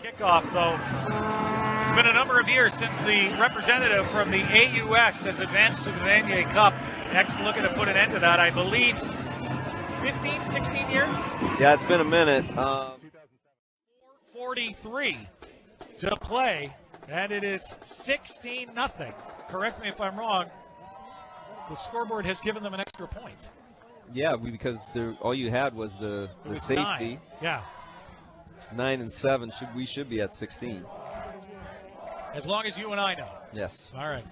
Kickoff, though. It's been a number of years since the representative from the AUS has advanced to the Vanier Cup. Next, looking to put an end to that, I believe 15, 16 years? Yeah, it's been a minute. 4:43 to play, and it is 16-0. Correct me if I'm wrong. The scoreboard has given them an extra point. Yeah, because all you had was the safety. 9. Yeah. 9 and 7. We should be at 16. As long as you and I know. Yes. All right.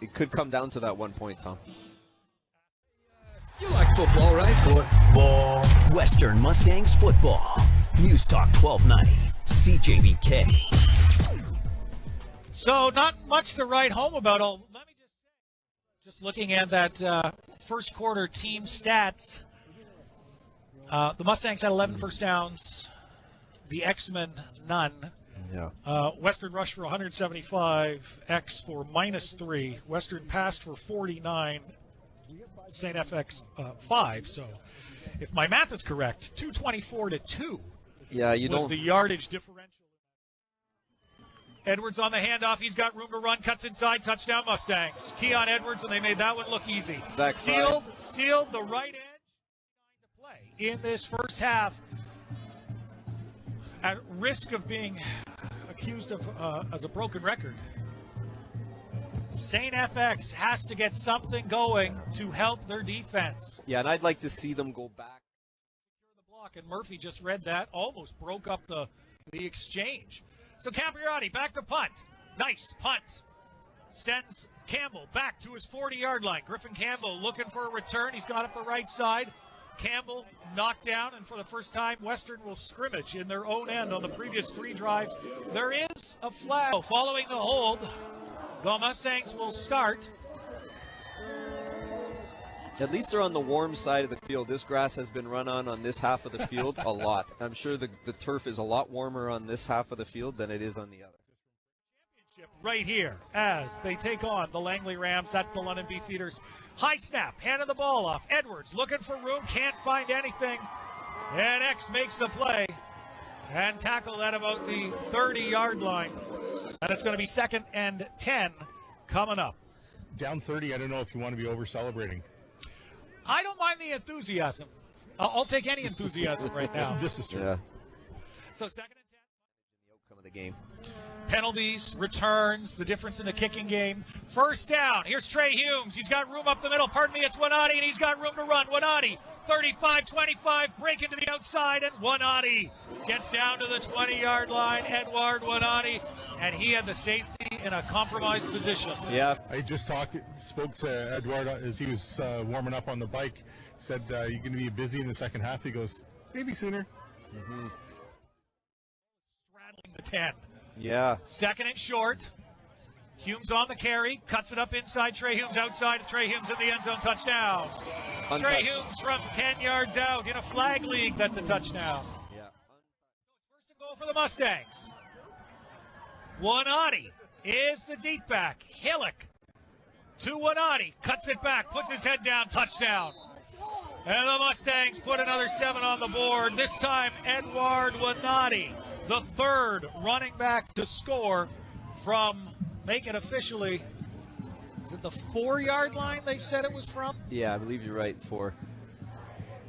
It could come down to that 1 point, Tom. You like football, right? Football. Western Mustangs football. News Talk 1290. CJBK. So not much to write home about. Let me just looking at that first quarter team stats. The Mustangs had 11 first downs. The X-Men, none. Yeah. Western rushed for 175. X for -3. Western passed for 49. St. FX 5. So if my math is correct, 224 to 2 was the yardage differential. Edwards on the handoff. He's got room to run. Cuts inside. Touchdown Mustangs. Keon Edwards, and they made that one look easy. Sealed the right edge. To play in this first half. At risk of being accused of as a broken record, St. FX has to get something going to help their defense. Yeah, and I'd like to see them go back. The block, and Murphy just read that, almost broke up the exchange. So Capriati back to punt. Nice punt. Sends Campbell back to his 40-yard line. Griffin Campbell looking for a return. He's got it the right side. Campbell knocked down, and for the first time, Western will scrimmage in their own end on the previous 3 drives. There is a flag. Following the hold, the Mustangs will start. At least they're on the warm side of the field. This grass has been run on this half of the field a lot. I'm sure the turf is a lot warmer on this half of the field than it is on the other. Championship right here as they take on the Langley Rams. That's the London Beefeaters. High snap, handed the ball off. Edwards looking for room, can't find anything. And X makes the play and tackle at about the 30-yard line. And it's going to be 2nd and 10 coming up. Down 30, I don't know if you want to be over-celebrating. I don't mind the enthusiasm. I'll take any enthusiasm right now. This is true. Yeah. So 2nd and 10. The outcome of the game. Penalties, returns, the difference in the kicking game. First down. Here's Trey Humes. He's got room up the middle. Pardon me, it's Wanadi, and he's got room to run. Wanadi, 35-25, break into the outside, and Wanadi gets down to the 20-yard line. Edwardo Wanadi, and he had the safety in a compromised position. Yeah. I just spoke to Edward as he was warming up on the bike. Said, you're going to be busy in the second half. He goes, maybe sooner. Mm-hmm. Straddling the 10. Yeah. 2nd and short. Humes on the carry. Cuts it up inside. Trey Humes outside. Trey Humes in the end zone. Touchdown. Trey Humes from 10 yards out in a flag league. That's a touchdown. Yeah. First and goal for the Mustangs. Wanadi is the deep back. Hillock to Wanadi. Cuts it back. Puts his head down. Touchdown. And the Mustangs put another 7 on the board. This time, Edwardo Wanadi, the 3rd running back to score from, make it officially, is it the 4-yard line they said it was from? Yeah, I believe you're right, 4.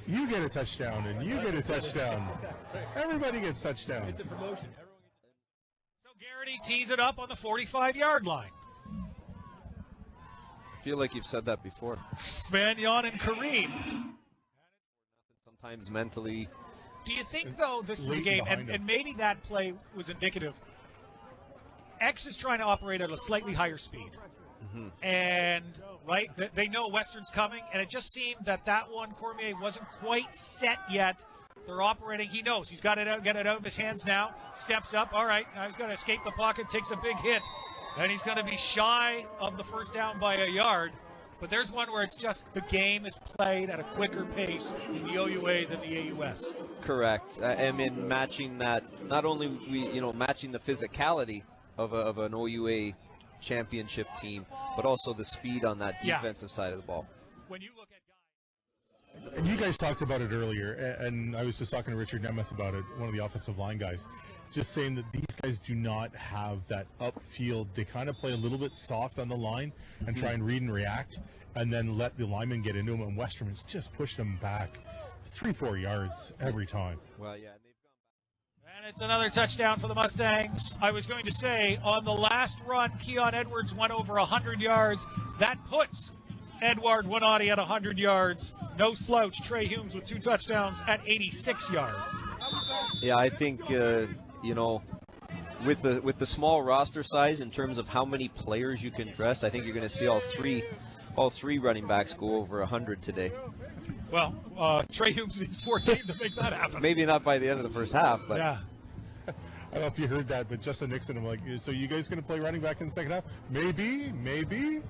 You get a touchdown, and you get a touchdown. Everybody gets touchdowns. It's a promotion. So Garrity tees it up on the 45-yard line. I feel like you've said that before. Vanier and Kareem. Sometimes mentally. Do you think, though, this is the game, and maybe that play was indicative, X is trying to operate at a slightly higher speed. Mm-hmm. And, right, they know Western's coming, and it just seemed that one, Cormier, wasn't quite set yet. They're operating. He knows. He's got it out, get it out of his hands now. Steps up. All right, now he's got to escape the pocket, takes a big hit, and he's going to be shy of the first down by a yard. But there's one where it's just the game is played at a quicker pace in the OUA than the AUS. Correct. I mean, matching that, not only matching the physicality of an OUA championship team, but also the speed on that defensive side of the ball. When you look at And you guys talked about it earlier, and I was just talking to Richard Nemeth about it, one of the offensive line guys, just saying that these guys do not have that upfield. They kind of play a little bit soft on the line and try and read and react, and then let the linemen get into them, and Westerman's just pushed them back 3-4 yards every time. Well, yeah. And it's another touchdown for the Mustangs. I was going to say, on the last run, Keon Edwards went over 100 yards. That puts Edwardo Wanadi at 100 yards. No slouch. Trey Humes with 2 touchdowns at 86 yards. Yeah, I think, you know, with the small roster size in terms of how many players you can dress, I think you're going to see all three running backs go over 100 today. Well, Trey Humes needs 14 to make that happen. Maybe not by the end of the first half, but yeah. I don't know if you heard that, but Justin Nixon, I'm like, so you guys going to play running back in the second half? Maybe.